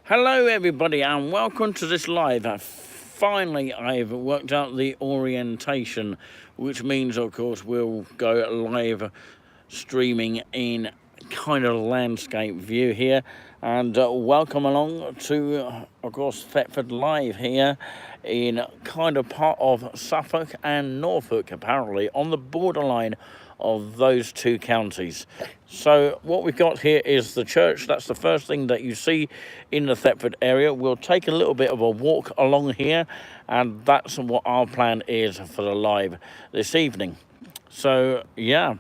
Hello everybody and welcome to this live. Finally I've worked out the orientation, which means of course we'll go live streaming in kind of landscape view here. And welcome along to of course Thetford live here in kind of part of Suffolk and Norfolk, apparently on the borderline of those two counties. So what we've got here is the church. That's the first thing that you see in the Thetford area. We'll take a little bit of a walk along here, and that's what our plan is for the live this evening. So yeah,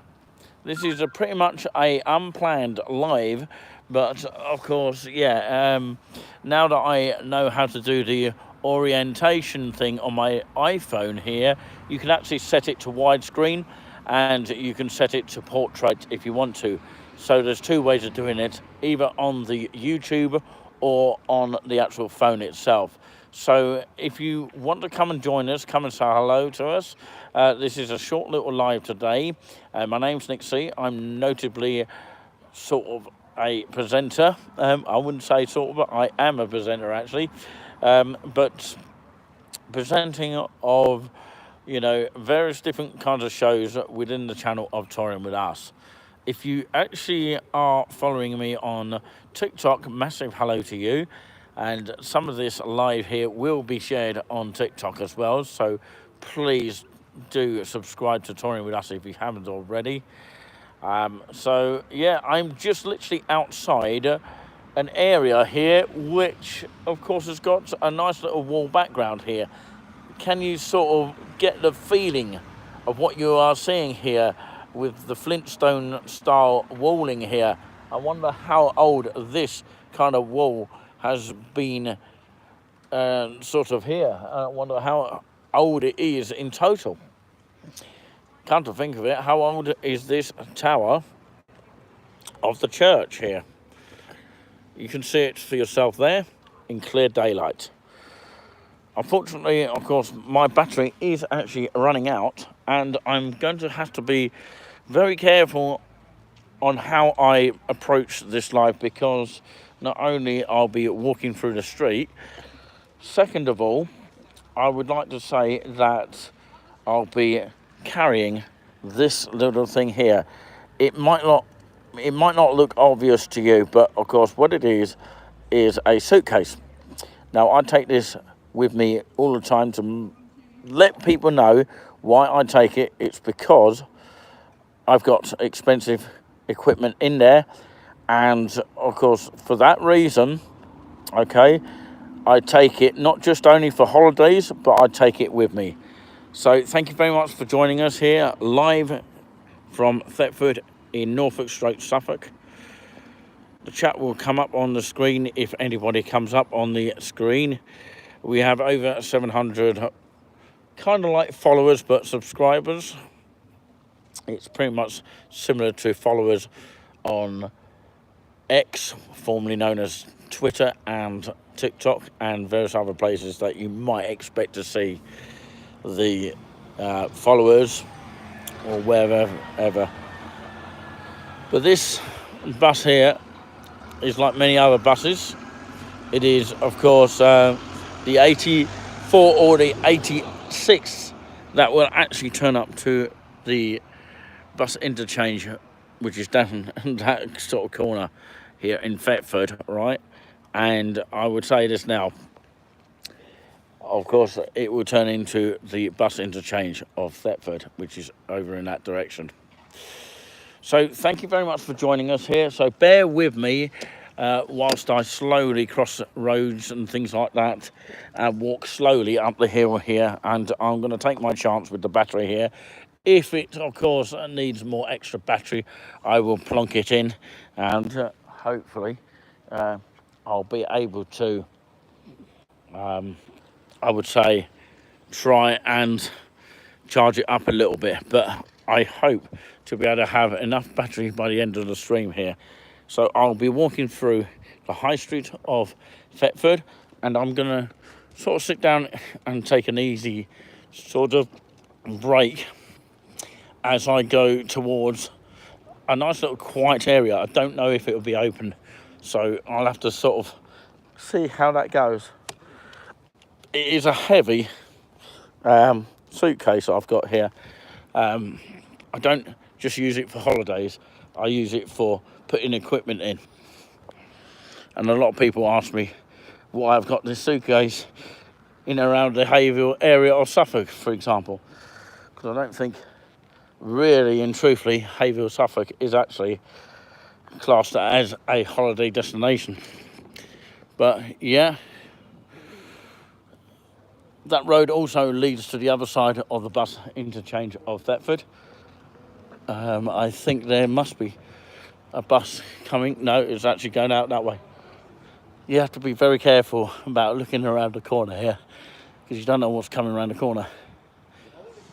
this is pretty much a unplanned live, but of course, yeah, now that I know how to do the orientation thing on my iPhone here, you can actually set it to widescreen and you can set it to portrait if you want to. So there's two ways of doing it, either on the YouTube or on the actual phone itself. So if you want to come and join us, come and say hello to us. This is a short little live today. My name's Nick C. I'm notably sort of a presenter. I wouldn't say sort of, but I am a presenter actually. But presenting of, you know, various different kinds of shows within the channel of Touring with Us. If you actually are following me on TikTok, massive hello to you. And some of this live here will be shared on TikTok as well. So please do subscribe to Touring with Us if you haven't already. So yeah, I'm just literally outside an area here, which of course has got a nice little wall background here. Can you sort of get the feeling of what you are seeing here with the Flintstone style walling here? I wonder how old this kind of wall has been sort of here. I wonder how old it is in total. Come to think of it, how old is this tower of the church here? You can see it for yourself there in clear daylight. Unfortunately, of course, my battery is actually running out, and I'm going to have to be very careful on how I approach this live, because not only I'll be walking through the street, second of all, I would like to say that I'll be carrying this little thing here. It might not look obvious to you, but of course what it is a suitcase. Now I take this with me all the time to let people know why I take it. It's because I've got expensive equipment in there, and of course for that reason, okay, I take it not just only for holidays, but I take it with me. So thank you very much for joining us here live from Thetford in Norfolk / Suffolk. The chat will come up on the screen if anybody comes up on the screen. We have over 700 kind of like followers, but subscribers. It's pretty much similar to followers on X, formerly known as Twitter and TikTok, and various other places that you might expect to see the followers or wherever. But this bus here is like many other buses. It is, of course, the 84 or the 86 that will actually turn up to the bus interchange, which is down that sort of corner here in Thetford, right? And I would say this now, of course, it will turn into the bus interchange of Thetford, which is over in that direction. So thank you very much for joining us here. So bear with me whilst I slowly cross roads and things like that and walk slowly up the hill here. And I'm going to take my chance with the battery here. If it, of course, needs more extra battery, I will plonk it in, and hopefully I'll be able to, I would say, try and charge it up a little bit. But I hope to be able to have enough battery by the end of the stream here. So I'll be walking through the high street of Thetford, and I'm going to sort of sit down and take an easy sort of break as I go towards a nice little quiet area. I don't know if it will be open, so I'll have to sort of see how that goes. It is a heavy suitcase I've got here. I don't just use it for holidays, I use it for putting equipment in. And a lot of people ask me why I've got this suitcase in and around the Hayville area of Suffolk, for example. Because I don't think, really and truthfully, Hayville, Suffolk is actually classed as a holiday destination. But yeah, that road also leads to the other side of the bus interchange of Thetford. I think there must be a bus coming. No, it's actually going out that way. You have to be very careful about looking around the corner here, because you don't know what's coming around the corner.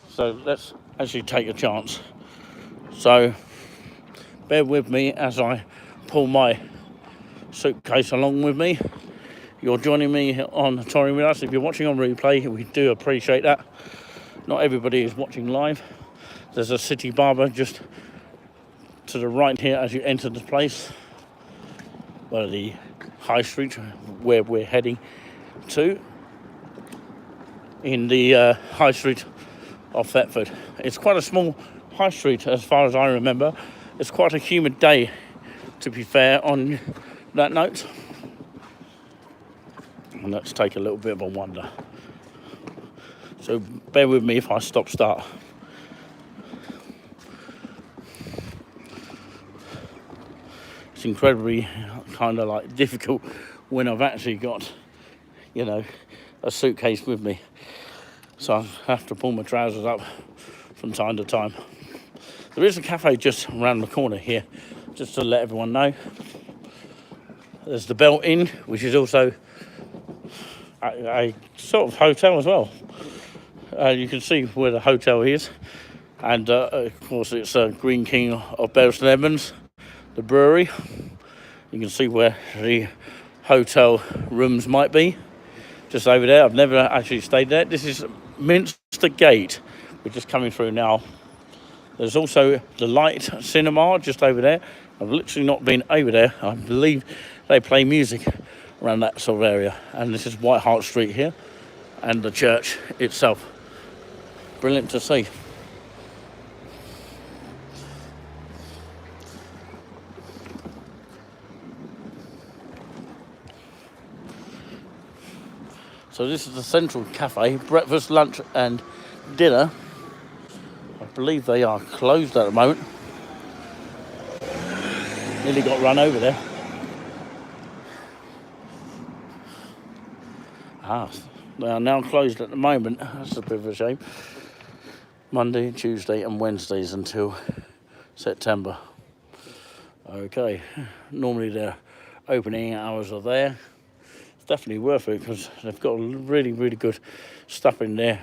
So let's actually take a chance. So bear with me as I pull my suitcase along with me. You're joining me on touring with us. If you're watching on replay, we do appreciate that. Not everybody is watching live. There's a city barber just to the right here as you enter the place, well, the high street where we're heading to, in the high street of Thetford. It's quite a small high street as far as I remember. It's quite a humid day, to be fair, on that note. And let's take a little bit of a wander. So bear with me if I stop-start. It's incredibly kind of like difficult when I've actually got, you know, a suitcase with me. So I have to pull my trousers up from time to time. There is a cafe just around the corner here, just to let everyone know. There's the Bell Inn, which is also a sort of hotel as well. You can see where the hotel is. And of course it's Green King of Bells and Evans, the brewery. You can see where the hotel rooms might be, just over there. I've never actually stayed there. This is Minster Gate. We're just coming through now. There's also the Light Cinema just over there. I've literally not been over there. I believe they play music around that sort of area. And this is White Hart Street here, and the church itself. Brilliant to see. So this is the Central Cafe, breakfast, lunch and dinner. I believe they are closed at the moment. Nearly got run over there. They are now closed at the moment. That's a bit of a shame. Monday, Tuesday and Wednesdays until September. Okay, normally their opening hours are there. It's definitely worth it because they've got really, really good stuff in there.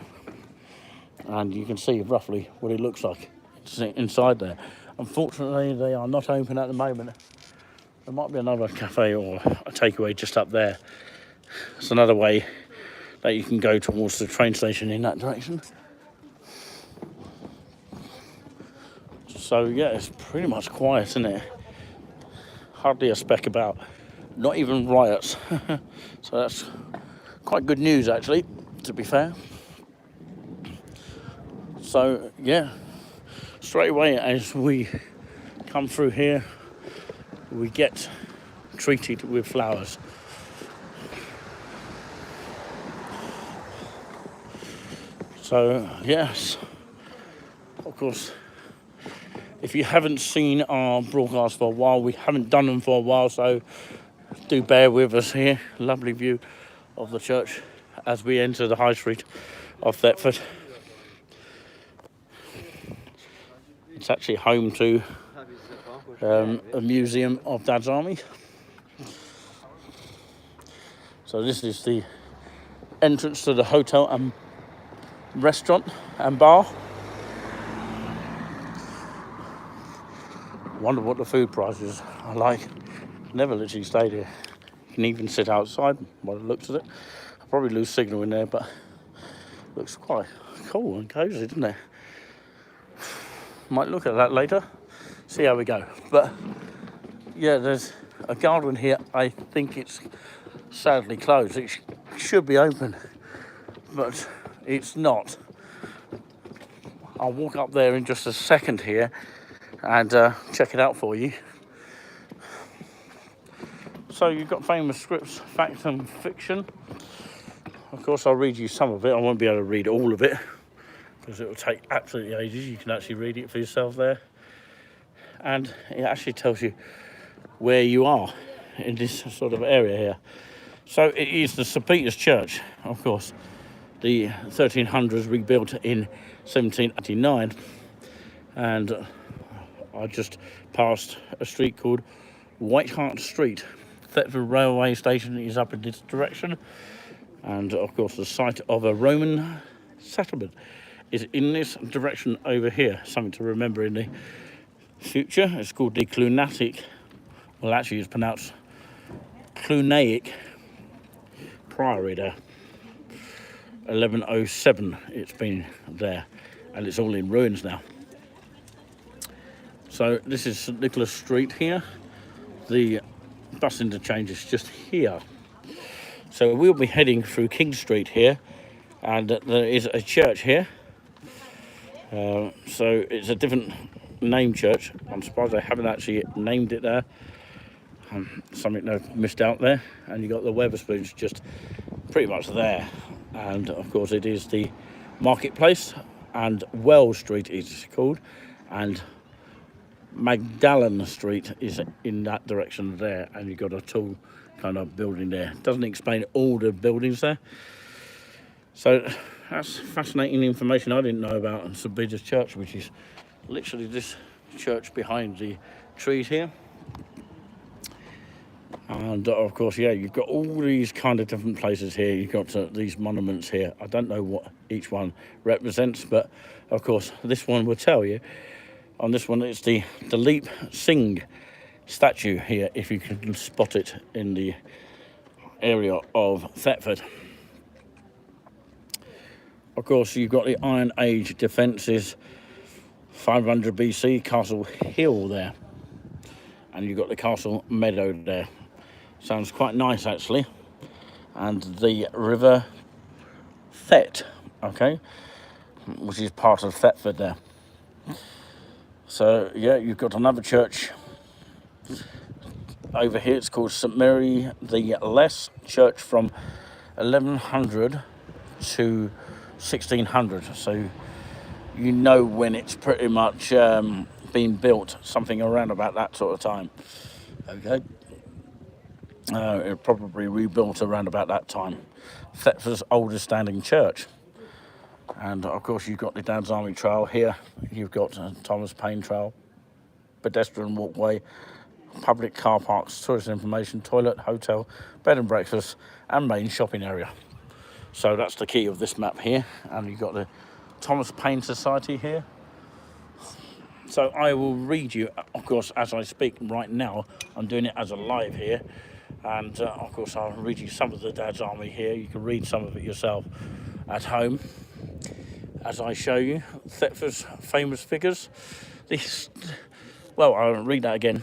And you can see roughly what it looks like inside there. Unfortunately, they are not open at the moment. There might be another cafe or a takeaway just up there. It's another way that you can go towards the train station in that direction. So yeah, it's pretty much quiet, isn't it? Hardly a speck about. Not even riots. So that's quite good news, actually, to be fair. So yeah, straight away as we come through here, we get treated with flowers. So yes, of course, if you haven't seen our broadcast for a while, we haven't done them for a while, so do bear with us here. Lovely view of the church as we enter the high street of Thetford. It's actually home to a museum of Dad's Army. So this is the entrance to the hotel and restaurant and bar. Wonder what the food prices are like. Never literally stayed here. You can even sit outside by the looks of it. I'll probably lose signal in there, but looks quite cool and cosy, doesn't it? Might look at that later, see how we go. But yeah, there's a garden here. I think it's sadly closed. It should be open, but it's not. I'll walk up there in just a second here and check it out for you. So you've got famous scripts, fact and fiction. Of course, I'll read you some of it. I won't be able to read all of it because it will take absolutely ages. You can actually read it for yourself there. And it actually tells you where you are in this sort of area here. So it is the St Peter's Church, of course. The 1300s rebuilt in 1789. And I just passed a street called White Hart Street. Thetford railway station is up in this direction, and of course the site of a Roman settlement is in this direction over here. Something to remember in the future. It's called the Clunatic, well actually it's pronounced Clunaic Priory there. 1107 it's been there, and it's all in ruins now. So this is St Nicholas Street here. The bus interchange is just here. So we'll be heading through King Street here, and there is a church here. So it's a different name church. I'm surprised they haven't actually named it there. Something they've missed out there. And you've got the Wetherspoons just pretty much there. And of course it is the marketplace, and Wells Street is called, and Magdalen Street is in that direction there, and you've got a tall kind of building there. Doesn't explain all the buildings there. So that's fascinating information I didn't know about St Peter's Church, which is literally this church behind the trees here. And of course, yeah, you've got all these kind of different places here. You've got these monuments here. I don't know what each one represents, but of course this one will tell you. On this one, it's the Leap Singh statue here, if you can spot it in the area of Thetford. Of course, you've got the Iron Age defences, 500 BC, Castle Hill there. And you've got the Castle Meadow there. Sounds quite nice, actually. And the River Thet, okay, which is part of Thetford there. So, yeah, you've got another church over here. It's called St Mary the Less Church from 1100 to 1600. So, you know when it's pretty much been built, something around about that sort of time. Okay. It probably rebuilt around about that time. Thetford's oldest standing church. And of course you've got the Dad's Army Trail here. You've got Thomas Paine Trail, pedestrian walkway, public car parks, tourist information, toilet, hotel, bed and breakfast, and main shopping area. So that's the key of this map here. And you've got the Thomas Paine Society here. So I will read you, of course, as I speak right now. I'm doing it as a live here. And of course I'll read you some of the Dad's Army here. You can read some of it yourself at home as I show you. Thetford's famous figures. I'll read that again.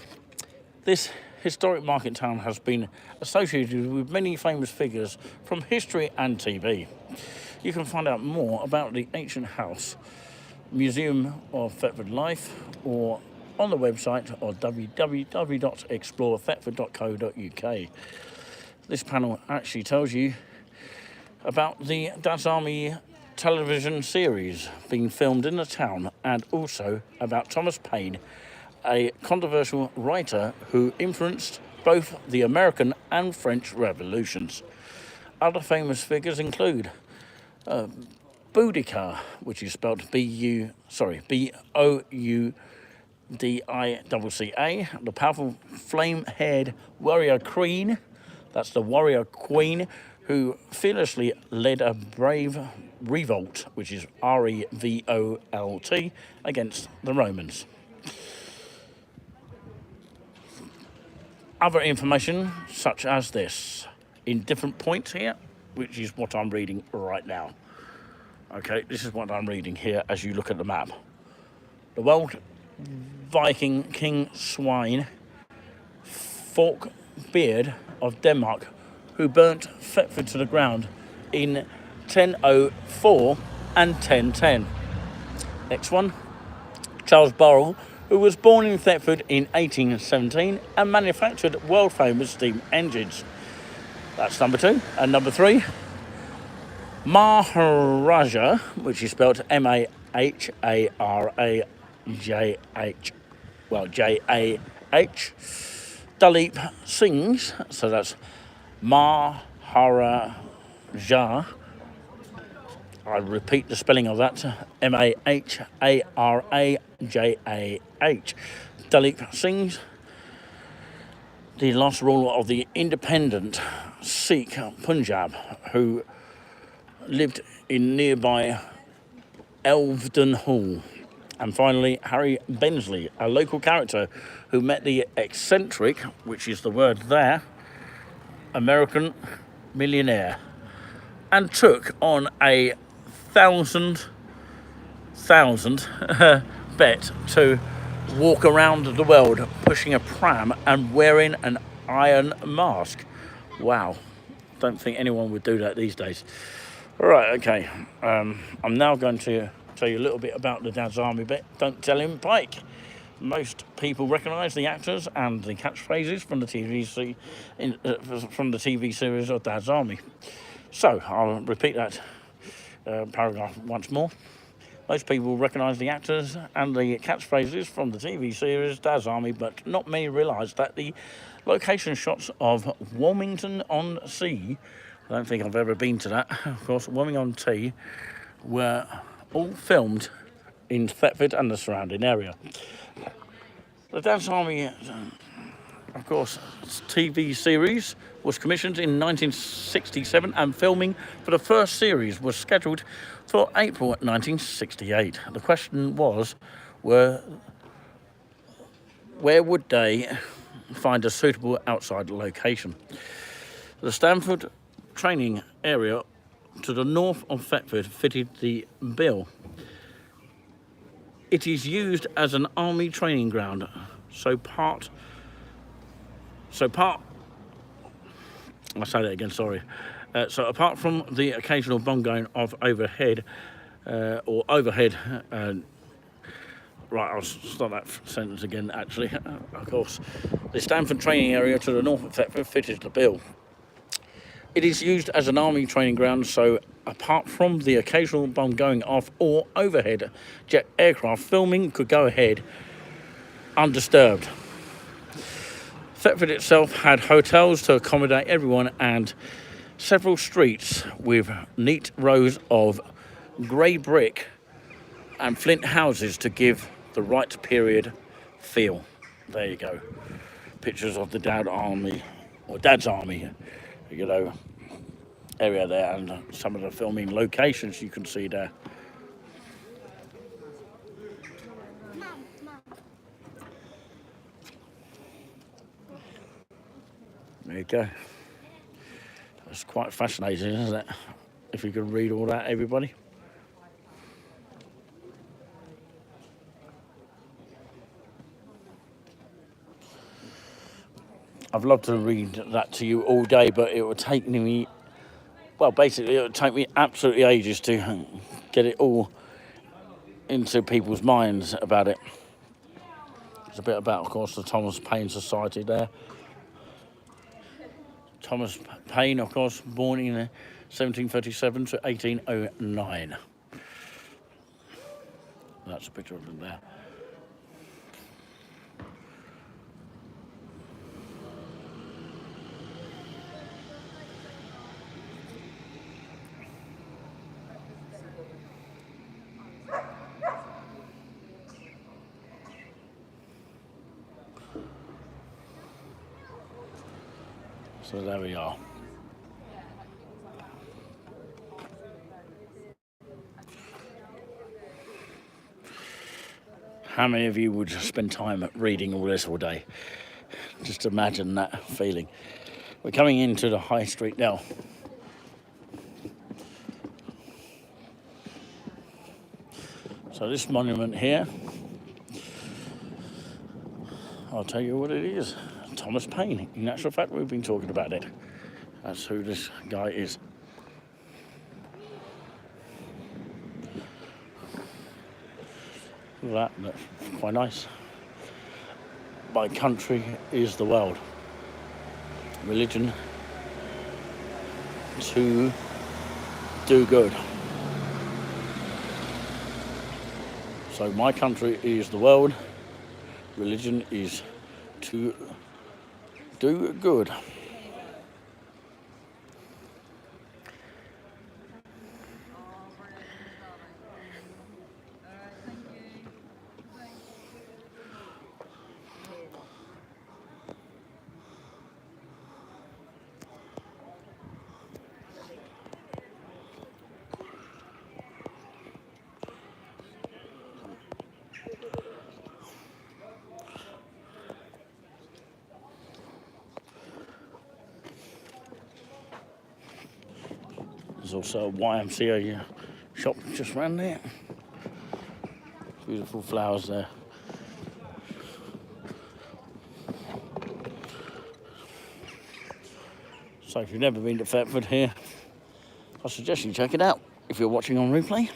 This historic market town has been associated with many famous figures from history and TV. You can find out more about the ancient house, Museum of Thetford Life, or on the website or www.explorethetford.co.uk. This panel actually tells you about the Dad's Army television series being filmed in the town, and also about Thomas Paine, a controversial writer who influenced both the American and French revolutions. Other famous figures include Boudica, which is spelled B-O-U-D-I-C-C-A, the powerful flame-haired warrior queen. That's the warrior queen who fearlessly led a brave revolt, which is R-E-V-O-L-T, against the Romans. Other information such as this in different points here, which is what I'm reading right now. Okay, this is what I'm reading here as you look at the map. The world Viking King Svein Fork Beard of Denmark, who burnt Thetford to the ground in 1004 and 1010. Next one, Charles Burrell, who was born in Thetford in 1817 and manufactured world-famous steam engines. That's number 2. And number 3, Maharaja, which is spelled Maharajah, well, Jah, Dalip Singh's, so that's Maharaja. I repeat the spelling of that, Maharajah, Dalip Singh's, the last ruler of the independent Sikh Punjab, who lived in nearby Elvedon Hall. And finally, Harry Bensley, a local character who met the eccentric, which is the word there, American millionaire, and took on a thousand bet to walk around the world pushing a pram and wearing an iron mask. Wow, don't think anyone would do that these days. All right, okay, I'm now going to tell you a little bit about the Dad's Army bit. Don't tell him, Pike. Most people recognise the actors and the catchphrases from the TV series of Dad's Army. So I'll repeat that paragraph once more. Most people recognise the actors and the catchphrases from the TV series Dad's Army, but not many realise that the location shots of Wilmington-on-Sea, I don't think I've ever been to that, of course, Wilmington-on-Sea, were all filmed in Thetford and the surrounding area. The Dad's Army, of course, TV series was commissioned in 1967 and filming for the first series was scheduled for April 1968. The question was, where would they find a suitable outside location? The Stanford training area to the north of Thetford fitted the bill. It is used as an army training ground, so apart from the occasional bomb going off overhead, right, I'll start that sentence again, actually. Of course, the Stanford training area to the north of Thetford fitted the bill. It is used as an army training ground, so apart from the occasional bomb going off or overhead jet aircraft, filming could go ahead undisturbed. Thetford itself had hotels to accommodate everyone and several streets with neat rows of grey brick and flint houses to give the right period feel. There you go. Pictures of the Dad's Army, you know, area there, and some of the filming locations you can see there. There you go. That's quite fascinating, isn't it? If you can read all that, everybody. I'd love to read that to you all day, but it would take me, well, basically it would take me absolutely ages to get it all into people's minds about it. It's a bit about, of course, the Thomas Paine Society there. Thomas Paine, of course, born in 1737 to 1809. That's a picture of him there. So there we are. How many of you would spend time reading all this all day? Just imagine that feeling. We're coming into the High Street now. So this monument here, I'll tell you what it is. Thomas Paine. In actual fact, we've been talking about it. That's who this guy is. That's quite nice. My country is the world. Religion to do good. So my country is the world. Religion is to do good. There's also a YMCA shop just around there. Beautiful flowers there. So if you've never been to Thetford here, I suggest you check it out if you're watching on replay.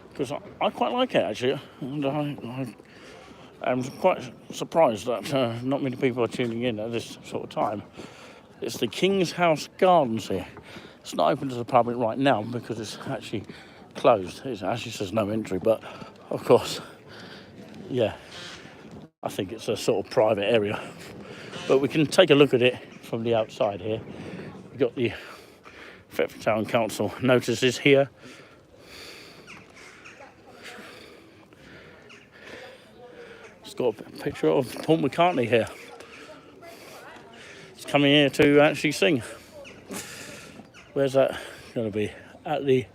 Because I quite like it actually, and I'm quite surprised that not many people are tuning in at this sort of time. It's the King's House Gardens here. It's not open to the public right now because it's actually closed. It actually says no entry, but of course, yeah, I think it's a sort of private area. But we can take a look at it from the outside here. We've got the Thetford Town Council notices here. It's got a picture of Paul McCartney here. He's coming here to actually sing. Where's that going to be? At the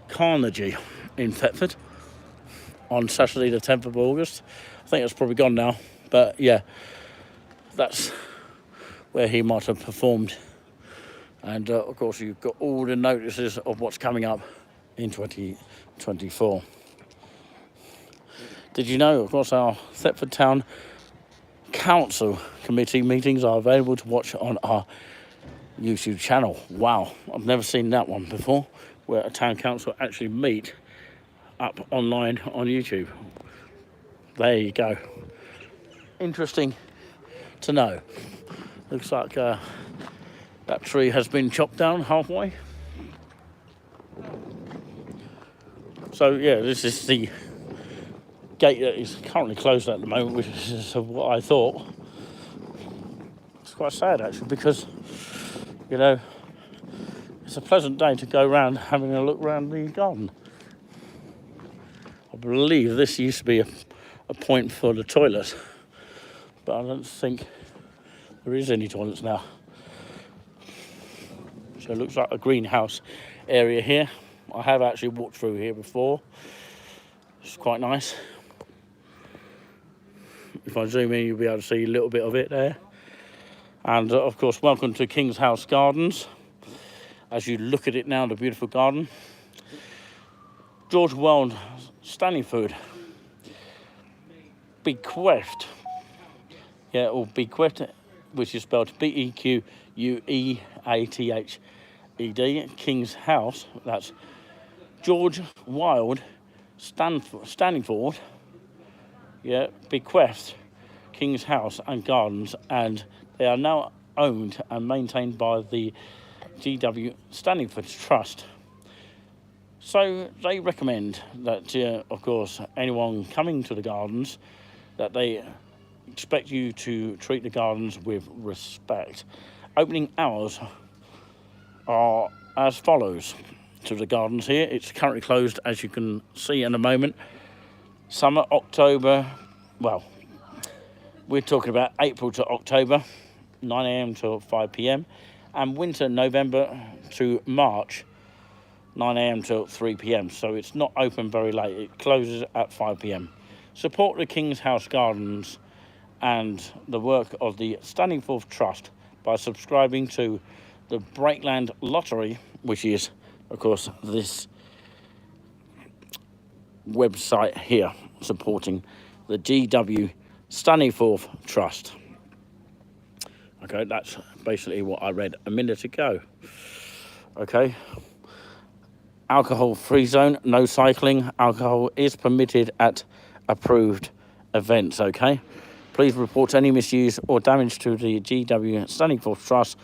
Carnegie in Thetford on Saturday the 10th of August. I think it's probably gone now, but yeah, that's where he might have performed. And of course you've got all the notices of what's coming up in 2024. Did you know, of course, our Thetford Town Council Committee meetings are available to watch on our YouTube channel? Wow, I've never seen that one before, where a town council actually meet up online on YouTube. There you go. Interesting to know. Looks like that tree has been chopped down halfway. So yeah, this is the gate that is currently closed at the moment, which is what I thought. It's quite sad actually, because you know it's a pleasant day to go around having a look around the garden. I believe this used to be a point for the toilet, but I don't think there is any toilets now. So it looks like a greenhouse area here. I have actually walked through here before. It's quite nice. If I zoom in, you'll be able to see a little bit of it there. And of course, welcome to King's House Gardens. As you look at it now, the beautiful garden. George Weld Stanleyford bequeathed, or bequeathed, which is spelled Bequeathed, King's House. That's George Weld Stanleyford, bequeathed King's House and Gardens, and they are now owned and maintained by the G.W. Stanleyford Trust. So they recommend that, of course, anyone coming to the gardens, that they expect you to treat the gardens with respect. Opening hours are as follows to the gardens here. It's currently closed, as you can see in a moment. Summer, October, well, we're talking about April to October, 9 a.m. to 5 p.m. and winter, November to March, 9 a.m. till 3 p.m. So it's not open very late. It closes at 5 p.m. Support the King's House Gardens and the work of the Stanleyford Trust by subscribing to the Breakland Lottery, which is, of course, this website here supporting the GW Stanyforth Trust. Okay, that's basically what I read a minute ago. Okay. Alcohol-free zone, no cycling. Alcohol is permitted at approved events, okay? Please report any misuse or damage to the GW Stanyforth Trust,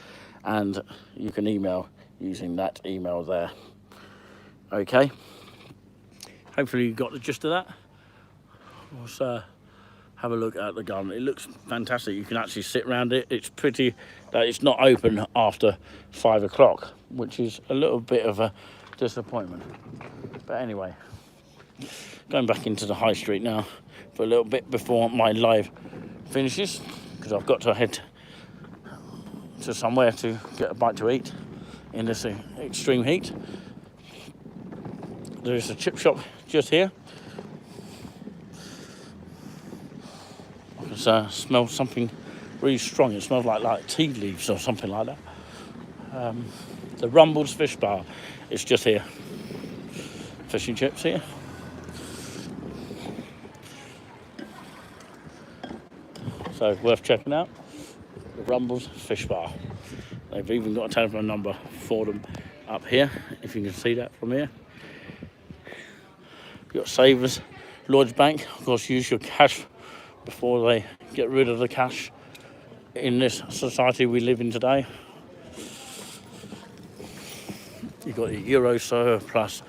and you can email using that email there. Okay? Hopefully you got the gist of that. Let's have a look at the garden. It looks fantastic. You can actually sit around it. It's pretty that it's not open after 5 o'clock, which is a little bit of a disappointment. But anyway, going back into the high street now for a little bit before my live finishes, because I've got to head to somewhere to get a bite to eat in this extreme heat. There is a chip shop just here. I can smell something really strong. It smells like tea leaves or something like that. The Rumbles Fish Bar is just here. Fish and chips here. So worth checking out. The Rumbles Fish Bar. They've even got a telephone number for them up here, if you can see that from here. You've got Savers, Lloyds Bank. Of course, use your cash before they get rid of the cash in this society we live in today. You've got the Euro Surplus.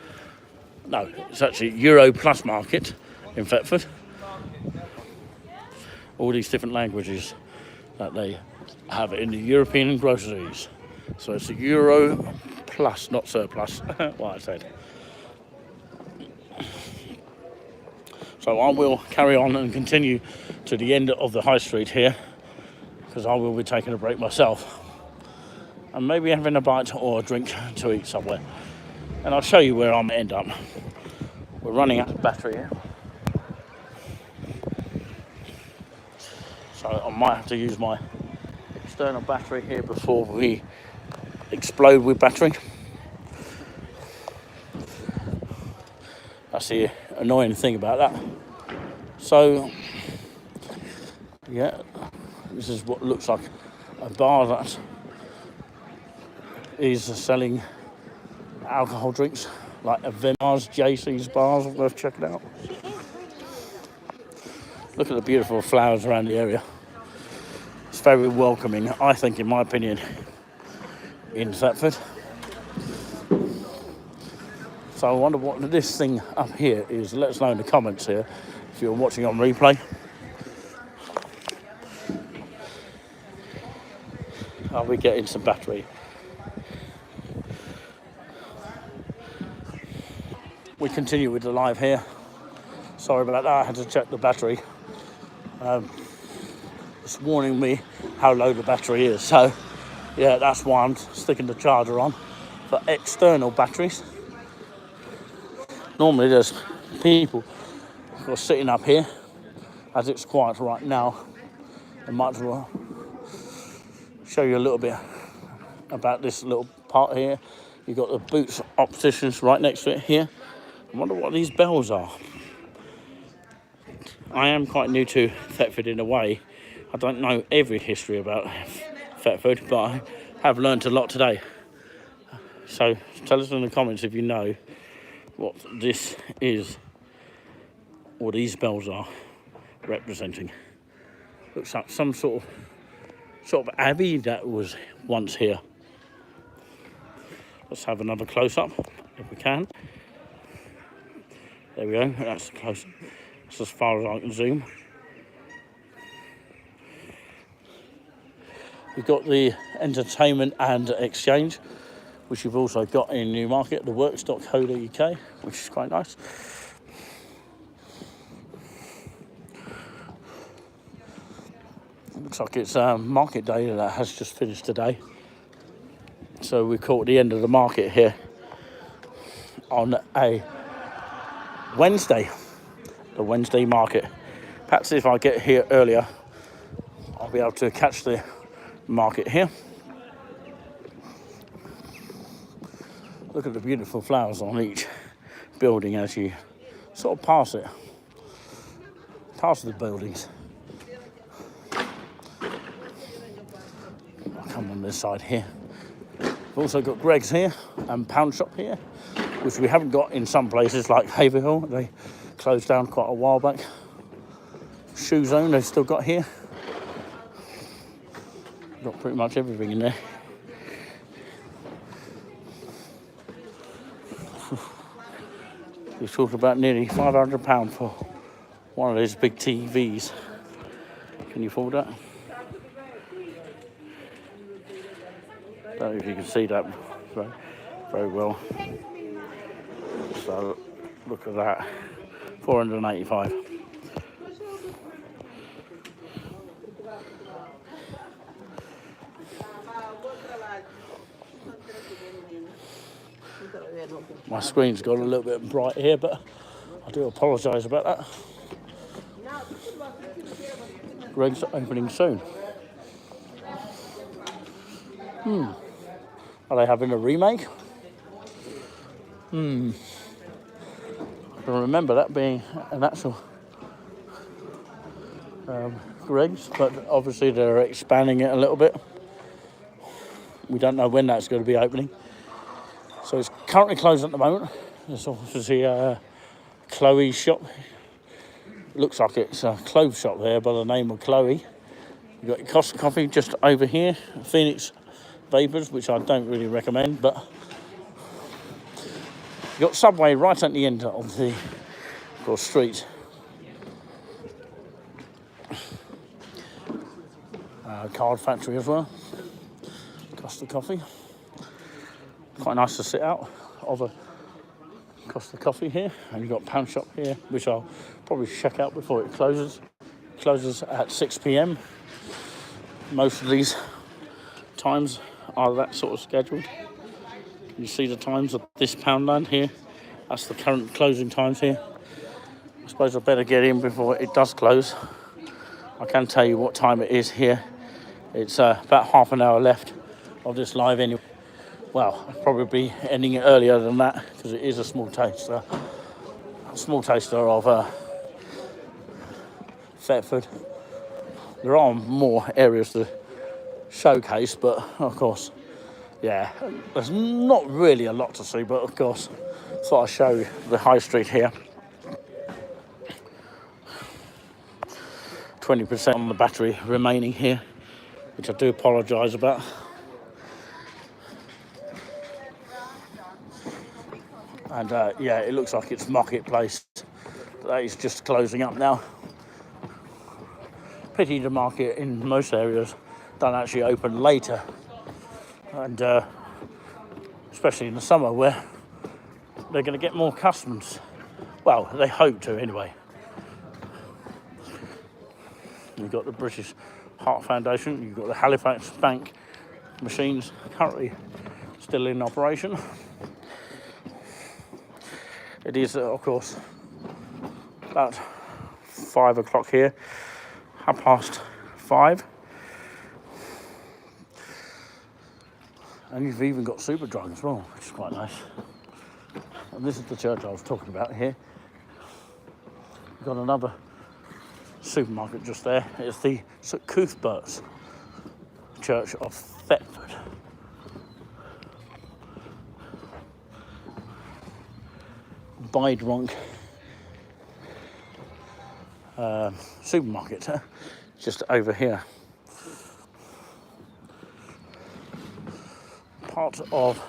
No, it's actually Euro Plus Market in Thetford. All these different languages that they have in the European groceries. So it's a Euro Plus, not surplus, what I said. So I will carry on and continue to the end of the high street here, because I will be taking a break myself and maybe having a bite or a drink to eat somewhere. And I'll show you where I'm end up. We're running out of battery here, so I might have to use my external battery here before we explode with battery. That's the annoying thing about that. So yeah, this is what looks like a bar that is selling alcohol drinks, like a Vimars, JC's bars. Worth checking out. Look at the beautiful flowers around the area. It's very welcoming, I think, in my opinion, in Thetford. So I wonder what this thing up here is. Let us know in the comments here if you're watching on replay. I'll be getting some battery. We continue with the live here. Sorry about that, I had to check the battery. It's warning me how low the battery is. So yeah, that's why I'm sticking the charger on for external batteries. Normally there's people who are sitting up here. As it's quiet right now, I might as well show you a little bit about this little part here. You've got the Boots opticians right next to it here. I wonder what these bells are. I am quite new to Thetford in a way. I don't know every history about Thetford, but I have learnt a lot today. So tell us in the comments if you know what this is, or these bells are representing. Looks like some sort of abbey that was once here. Let's have another close-up if we can. There we go, that's close. That's as far as I can zoom. We've got the entertainment and exchange, which you've also got in Newmarket, the works.co.uk, which is quite nice. Looks like it's market day that has just finished today. So we caught the end of the market here on a Wednesday, the Wednesday market. Perhaps if I get here earlier, I'll be able to catch the market here. Look at the beautiful flowers on each building as you sort of pass past the buildings. I'll come on this side here. We've also got Greg's here and Pound Shop here, which we haven't got in some places like Haverhill. They closed down quite a while back. Shoe Zone they've still got here. Got pretty much everything in there. We're talking about nearly £500 for one of those big TVs. Can you afford that? Don't know if you can see that very, very well. So look at that, 485. My screen's got a little bit bright here, but I do apologise about that. Greg's opening soon. Are they having a remake? I can remember that being an actual Greg's, but obviously they're expanding it a little bit. We don't know when that's going to be opening. So it's currently closed at the moment. There's obviously Chloe's shop. Looks like it's a clothes shop there by the name of Chloe. You've got your Costa Coffee just over here, Phoenix Vapors, which I don't really recommend, but you've got Subway right at the end of the street. Card Factory as well. Costa Coffee. Quite nice to sit out of a Costa Coffee here. And you've got Pound Shop here, which I'll probably check out before it closes. Closes at 6 p.m. Most of these times are that sort of scheduled. You see the times of this Poundland here. That's the current closing times here. I suppose I better get in before it does close. I can tell you what time it is here. It's about half an hour left of this live anyway. Well, I'll probably be ending it earlier than that because it is a small taster. A small taster of Thetford. There are more areas to showcase, but of course, yeah, there's not really a lot to see, but of course, thought I'd show you the high street here. 20% on the battery remaining here, which I do apologise about. And yeah, it looks like it's Marketplace. That is just closing up now. Pity the market in most areas don't actually open later. And especially in the summer where they're going to get more customers. Well, they hope to anyway. You've got the British Heart Foundation. You've got the Halifax Bank machines currently still in operation. It is, of course, about 5 o'clock here, 5:30. And you've even got Superdrug as well, which is quite nice. And this is the church I was talking about here. We've got another supermarket just there. It's the St Cuthbert's Church of Thetford. Bidronk supermarket just over here. Part of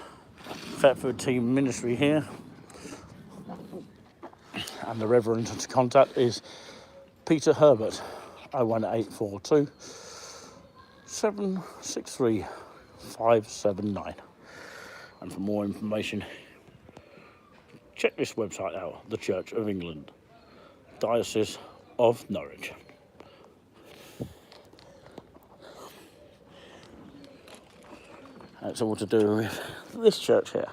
Thetford team ministry here, and the Reverend to contact is Peter Herbert, 01842 763 579. And for more information, check this website out, the Church of England, Diocese of Norwich. That's all to do with this church here.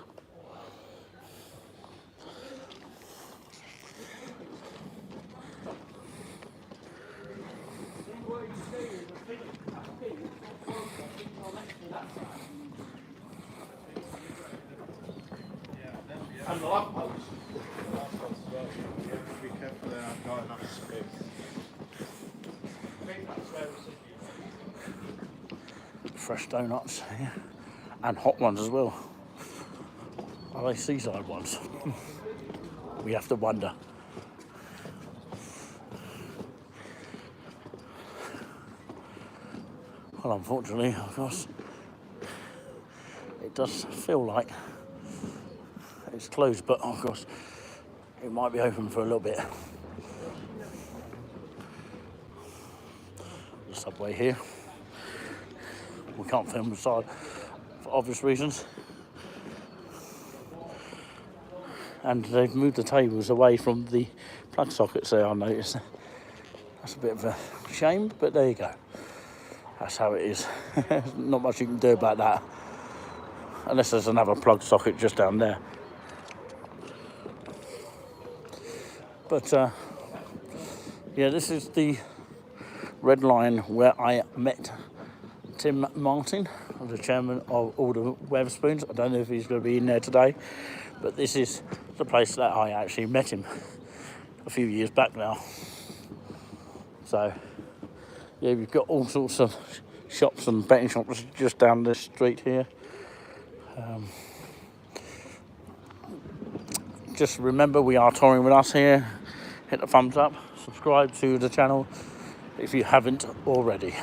And the lamppost. The lamppost as well. You have to be careful there, I've got enough space. fresh donuts here, and hot ones as well. Are they seaside ones? We have to wonder. Well, unfortunately, of course, it does feel like it's closed, but of course, it might be open for a little bit. The subway here. We can't film inside for obvious reasons. And they've moved the tables away from the plug sockets there, I noticed. That's a bit of a shame, but there you go. That's how it is. Not much you can do about that. Unless there's another plug socket just down there. But, yeah, this is the Red Lion where I met Tim Martin, the chairman of all the Wetherspoons. I don't know if he's going to be in there today, but this is the place that I actually met him a few years back now. So, yeah, we've got all sorts of shops and betting shops just down this street here. Just remember, we are touring with us here. Hit the thumbs up, subscribe to the channel if you haven't already.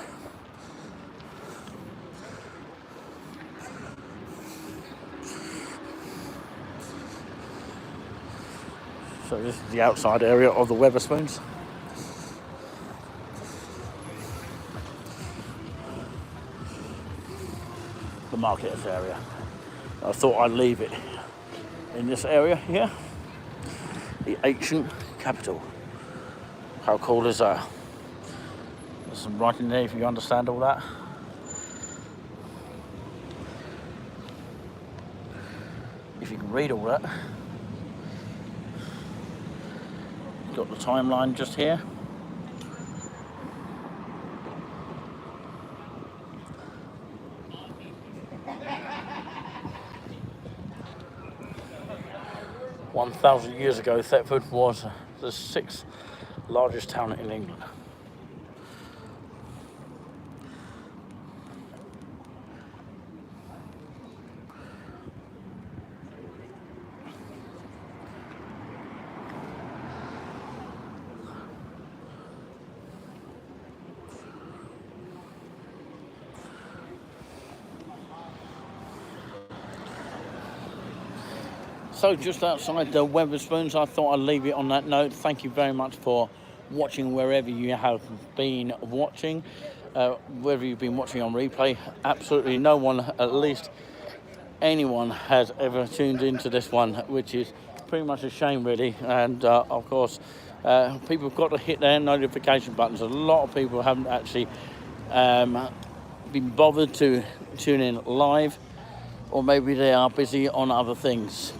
So this is the outside area of the Wetherspoons. The marketers area. I thought I'd leave it in this area here. The ancient capital. How cool is that? There's some writing there if you understand all that. If you can read all that. Got the timeline just here. "1,000 years ago, Thetford was the 6th largest town in England." So just outside the Wetherspoons, I thought I'd leave it on that note. Thank you very much for watching wherever you have been watching. Whether you've been watching on replay, absolutely no one, at least anyone, has ever tuned into this one, which is pretty much a shame really. And of course, people have got to hit their notification buttons. A lot of people haven't actually been bothered to tune in live, or maybe they are busy on other things.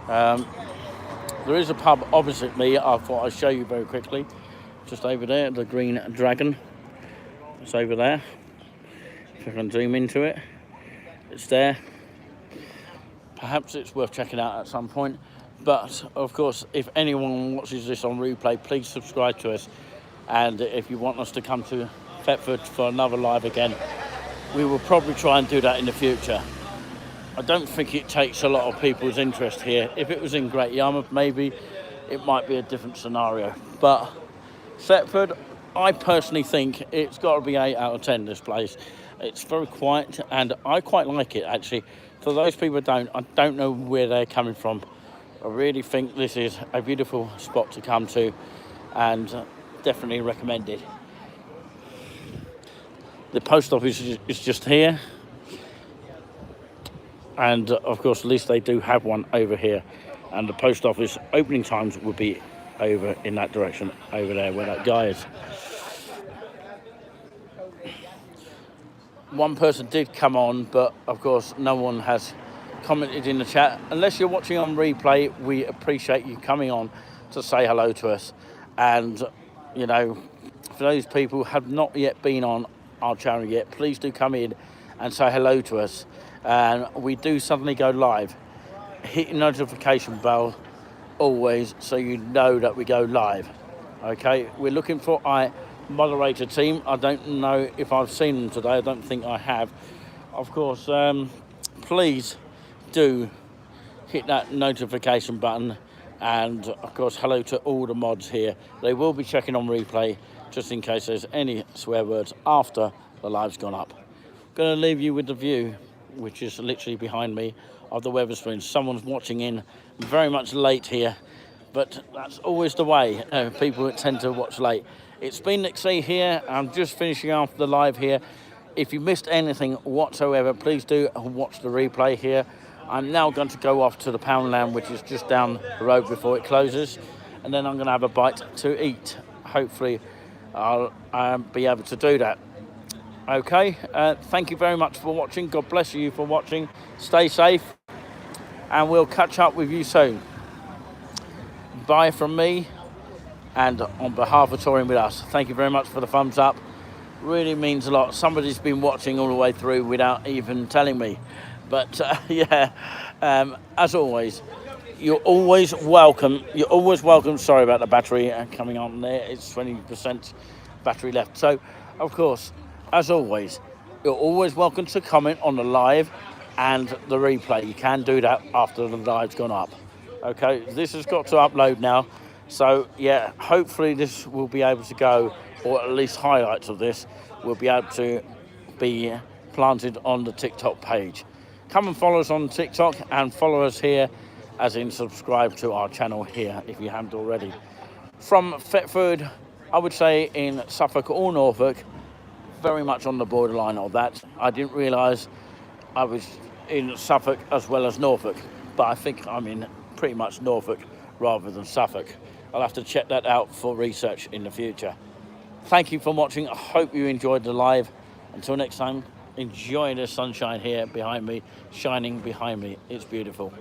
There is a pub opposite me. I thought I'd show you very quickly. Just over there, the Green Dragon. It's over there. If I can zoom into it, it's there. Perhaps it's worth checking out at some point. But of course, if anyone watches this on replay, please subscribe to us. And if you want us to come to Thetford for another live again, we will probably try and do that in the future. I don't think it takes a lot of people's interest here. If it was in Great Yarmouth, maybe it might be a different scenario. But Thetford, I personally think it's got to be 8 out of 10, this place. It's very quiet, and I quite like it, actually. For those people who don't, I don't know where they're coming from. I really think this is a beautiful spot to come to, and definitely recommended. The post office is just here. And of course, at least they do have one over here. And the post office opening times would be over in that direction, over there where that guy is. One person did come on, but of course, no one has commented in the chat. Unless you're watching on replay, we appreciate you coming on to say hello to us. And, you know, for those people who have not yet been on our channel yet, please do come in and say hello to us. And we do suddenly go live. Hit your notification bell always, so you know that we go live. Okay, we're looking for moderator team. I don't know if I've seen them today. I don't think I have. Of course, please do hit that notification button, and of course hello to all the mods here. They will be checking on replay just in case there's any swear words after the live's gone up. Going to leave you with the view, which is literally behind me, of the Wetherspoons. Someone's watching in very much late here, but that's always the way. People tend to watch late. It's been Nick C here. I'm just finishing off the live here. If you missed anything whatsoever, please do watch the replay here. I'm now going to go off to the Poundland, which is just down the road before it closes, and then I'm going to have a bite to eat. Hopefully I'll be able to do that. Okay, thank you very much for watching. God bless you for watching. Stay safe, and we'll catch up with you soon. Bye from me, and on behalf of Touring With Us, thank you very much for the thumbs up. Really means a lot. Somebody's been watching all the way through without even telling me. But yeah, as always, you're always welcome. You're always welcome. Sorry about the battery coming on there. It's 20% battery left. So, of course, as always, you're always welcome to comment on the live and the replay. You can do that after the live's gone up. Okay, this has got to upload now. So, yeah, hopefully this will be able to go, or at least highlights of this will be able to be planted on the TikTok page. Come and follow us on TikTok, and follow us here, as in subscribe to our channel here if you haven't already. From Thetford, I would say in Suffolk or Norfolk, very much on the borderline of that. I didn't realise I was in Suffolk as well as Norfolk, but I think I'm in pretty much Norfolk rather than Suffolk. I'll have to check that out for research in the future. Thank you for watching. I hope you enjoyed the live. Until next time, enjoy the sunshine here behind me, shining behind me. It's beautiful.